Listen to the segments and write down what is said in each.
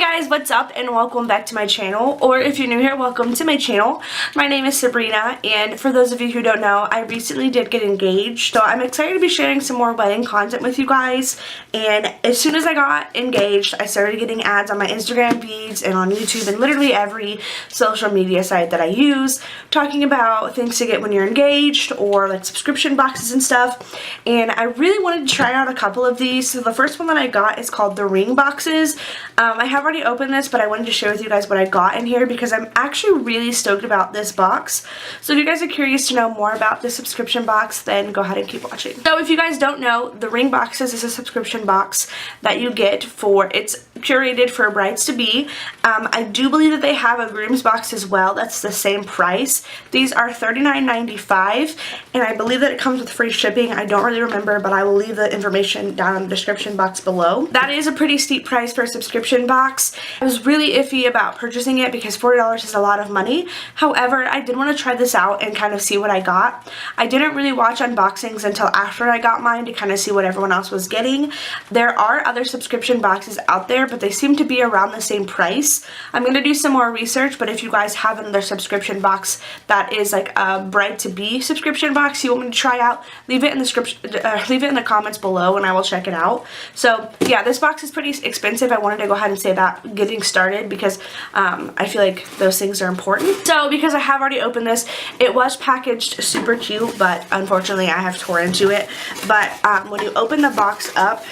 Hi guys, what's up and welcome back to my channel, or if you're new here, welcome to my channel. My name is Sabrina, and for those of you who don't know, I recently did get engaged, so I'm excited to be sharing some more wedding content with you guys. And as soon as I got engaged, I started getting ads on my Instagram feeds and on YouTube and literally every social media site that I use, talking about things to get when you're engaged or like subscription boxes and stuff. And I really wanted to try out a couple of these. So the first one that I got is called the ring boxes. I have already opened this, but I wanted to share with you guys what I got in here because I'm actually really stoked about this box. So if you guys are curious to know more about the subscription box, then go ahead and keep watching. So if you guys don't know, the ring boxes is a subscription box that you get for, it's curated for brides-to-be. I do believe that they have a groom's box as well. That's the same price. These are $39.95, and I believe that it comes with free shipping. I don't really remember, but I will leave the information down in the description box below. That is a pretty steep price for a subscription box. I was really iffy about purchasing it because $40 is a lot of money. However, I did want to try this out and kind of see what I got. I didn't really watch unboxings until after I got mine to kind of see what everyone else was getting. There are other subscription boxes out there, but they seem to be around the same price. I'm going to do some more research, but if you guys have another subscription box that is like a bride-to-be subscription box you want me to try out, leave it in the comments below and I will check it out. So yeah, this box is pretty expensive. I wanted to go ahead and say that getting started because I feel like those things are important. So because I have already opened this, it was packaged super cute, but unfortunately I have tore into it. But when you open the box up,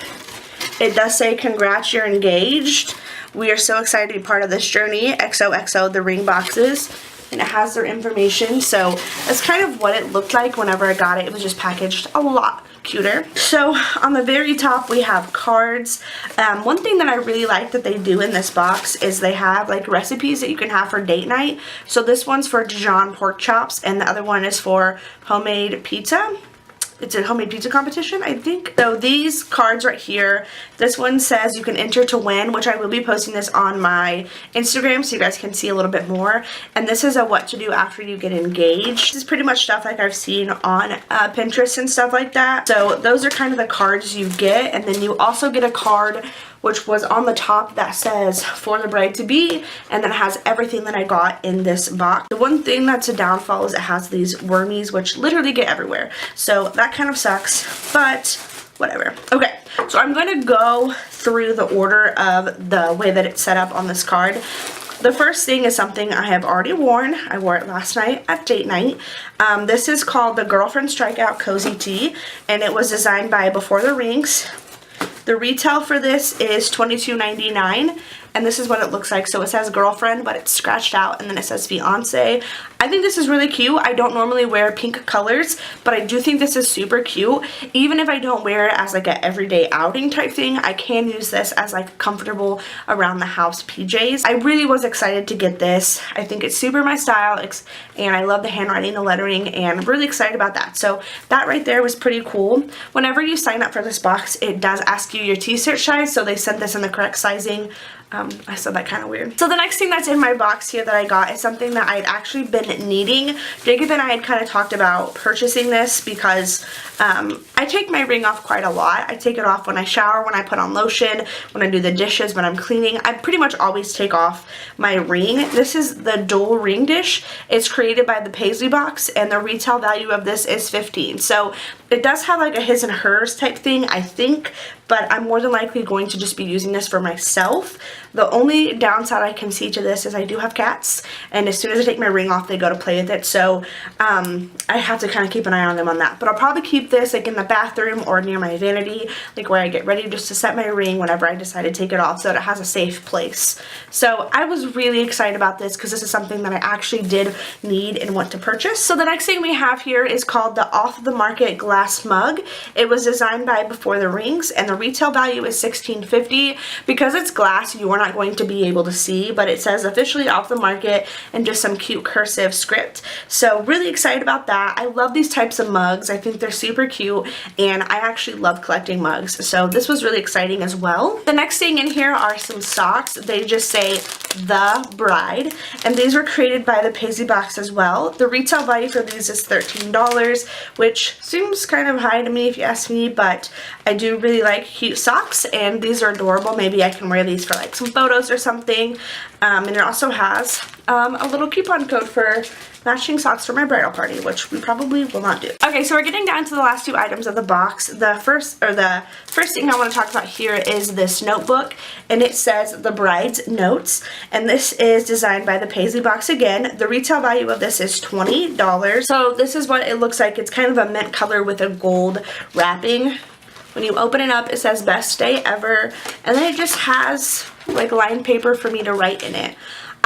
it does say, "Congrats, you're engaged. We are so excited to be part of this journey. XOXO, the ring boxes." And it has their information. So that's kind of what it looked like whenever I got it. It was just packaged a lot cuter. So on the very top we have cards. One thing that I really like that they do in this box is they have like recipes that you can have for date night. So this one's for Dijon pork chops and the other one is for homemade pizza. It's a homemade pizza competition, I think. So these cards right here, this one says you can enter to win, which I will be posting this on my Instagram so you guys can see a little bit more. And this is a what to do after you get engaged. This is pretty much stuff like I've seen on Pinterest and stuff like that. So those are kind of the cards you get. And then you also get a card which was on the top that says for the bride-to-be, and then it has everything that I got in this box. The one thing that's a downfall is it has these wormies which literally get everywhere. So that kind of sucks, but whatever. Okay, so I'm going to go through the order of the way that it's set up on this card. The first thing is something I have already worn. I wore it last night at date night. This is called the Girlfriend Strikeout Cozy Tee, and it was designed by Before the Rings. The retail for this is $22.99, and this is what it looks like. So it says girlfriend, but it's scratched out, and then it says fiance. I think this is really cute. I don't normally wear pink colors, but I do think this is super cute. Even if I don't wear it as like an everyday outing type thing, I can use this as like comfortable around the house PJs. I really was excited to get this. I think it's super my style, and I love the handwriting, the lettering, and I'm really excited about that. So that right there was pretty cool. Whenever you sign up for this box, it does ask you your t-shirt size, so they sent this in the correct sizing. I said that kind of weird. So the next thing that's in my box here that I got is something that I had actually been needing. Jacob and I had kind of talked about purchasing this because I take my ring off quite a lot. I take it off when I shower, when I put on lotion, when I do the dishes, when I'm cleaning. I pretty much always take off my ring. This is the dual ring dish. It's created by the Paisley box, and the retail value of this is $15. So it does have like a his and hers type thing, I think, but I'm more than likely going to just be using this for myself. The only downside I can see to this is I do have cats, and as soon as I take my ring off, they go to play with it, so I have to kind of keep an eye on them on that. But I'll probably keep this like in the bathroom or near my vanity, like where I get ready just to set my ring whenever I decide to take it off, so that it has a safe place. So I was really excited about this because this is something that I actually did need and want to purchase. So the next thing we have here is called the Off the Market Glass Mug. It was designed by Before the Rings, and the retail value is $16.50. Because it's glass, you are not going to be able to see, but it says officially off the market and just some cute cursive script. So really excited about that. I love these types of mugs. I think they're super cute, and I actually love collecting mugs, so this was really exciting as well. The next thing in here are some socks. They just say The Bride, and these were created by the Paisley box as well. The retail value for these is $13, which seems seems kind of high to me if you ask me, but I do really like cute socks, and these are adorable. Maybe I can wear these for like some photos or something. And it also has a little coupon code for matching socks for my bridal party, which we probably will not do. Okay, so we're getting down to the last 2 items of the box. The first thing I want to talk about here is this notebook, and it says The Bride's Notes, and this is designed by the Paisley Box again. The retail value of this is $20. So this is what it looks like. It's kind of a mint color with a gold wrapping. When you open it up, it says best day ever, and then it just has like lined paper for me to write in it.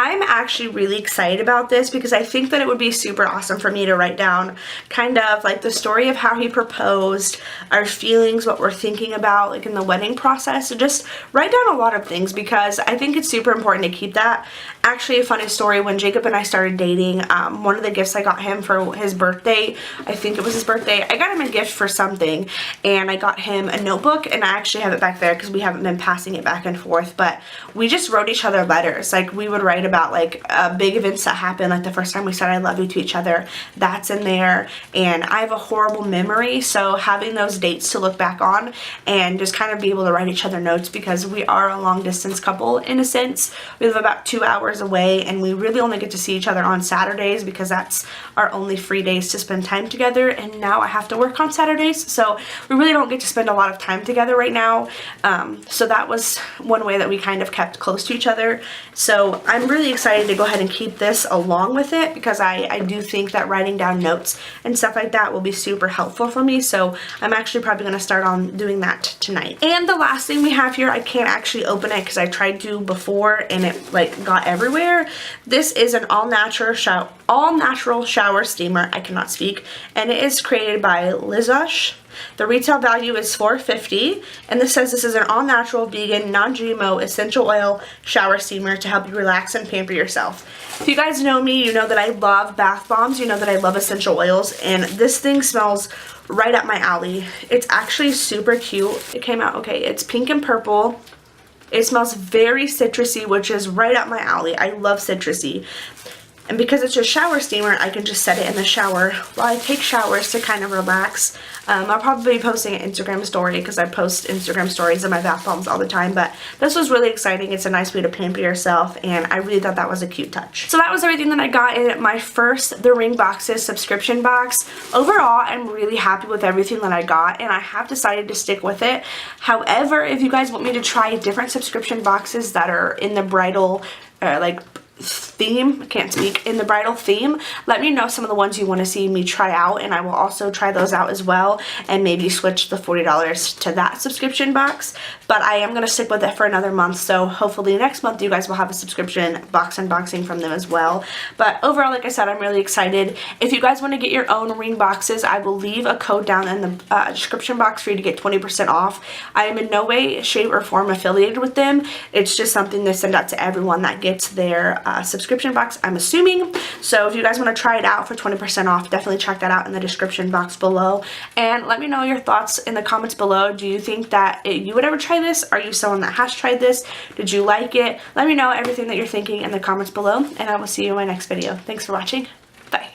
I'm actually really excited about this because I think that it would be super awesome for me to write down kind of like the story of how he proposed, our feelings, what we're thinking about like in the wedding process. So just write down a lot of things because I think it's super important to keep that. Actually, a funny story, when Jacob and I started dating, one of the gifts I got him for his birthday, I think it was his birthday, I got him a gift for something, and I got him a notebook, and I actually have it back there because we haven't been passing it back and forth, but we just wrote each other letters. Like, we would write about like big events that happened, like the first time we said I love you to each other, that's in there. And I have a horrible memory, so having those dates to look back on and just kind of be able to write each other notes, because we are a long distance couple in a sense. We live about 2 hours away, and we really only get to see each other on Saturdays because that's our only free days to spend time together, and now I have to work on Saturdays, so we really don't get to spend a lot of time together right now. So that was one way that we kind of kept close to each other. So I'm really excited to go ahead and keep this along with it because I do think that writing down notes and stuff like that will be super helpful for me. So I'm actually probably going to start on doing that tonight. And the last thing we have here, I can't actually open it because I tried to before and it like got everywhere. This is an all natural shower steamer. I cannot speak. And it is created by xoxo. The retail value is $4.50, and this says this is an all-natural, vegan, non-GMO, essential oil shower steamer to help you relax and pamper yourself. If you guys know me, you know that I love bath bombs, you know that I love essential oils, and this thing smells right up my alley. It's actually super cute. It came out, okay, it's pink and purple. It smells very citrusy, which is right up my alley. I love citrusy. And because it's a shower steamer, I can just set it in the shower while I take showers to kind of relax. I'll probably be posting an Instagram story because I post Instagram stories of my bath bombs all the time. But this was really exciting. It's a nice way to pamper yourself, and I really thought that was a cute touch. So that was everything that I got in my first The Ring Boxes subscription box. Overall, I'm really happy with everything that I got, and I have decided to stick with it. However, if you guys want me to try different subscription boxes that are in the bridal, theme, I can't speak, in the bridal theme, let me know some of the ones you want to see me try out, and I will also try those out as well and maybe switch the $40 to that subscription box. But I am going to stick with it for another month, so hopefully next month you guys will have a subscription box unboxing from them as well. But overall, like I said, I'm really excited. If you guys want to get your own ring boxes, I will leave a code down in the description box for you to get 20% off. I am in no way, shape, or form affiliated with them. It's just something they send out to everyone that gets their subscription box, I'm assuming. So if you guys want to try it out for 20% off, definitely check that out in the description box below. And let me know your thoughts in the comments below. Do you think that you would ever try this? Are you someone that has tried this? Did you like it? Let me know everything that you're thinking in the comments below, and I will see you in my next video. Thanks for watching. Bye.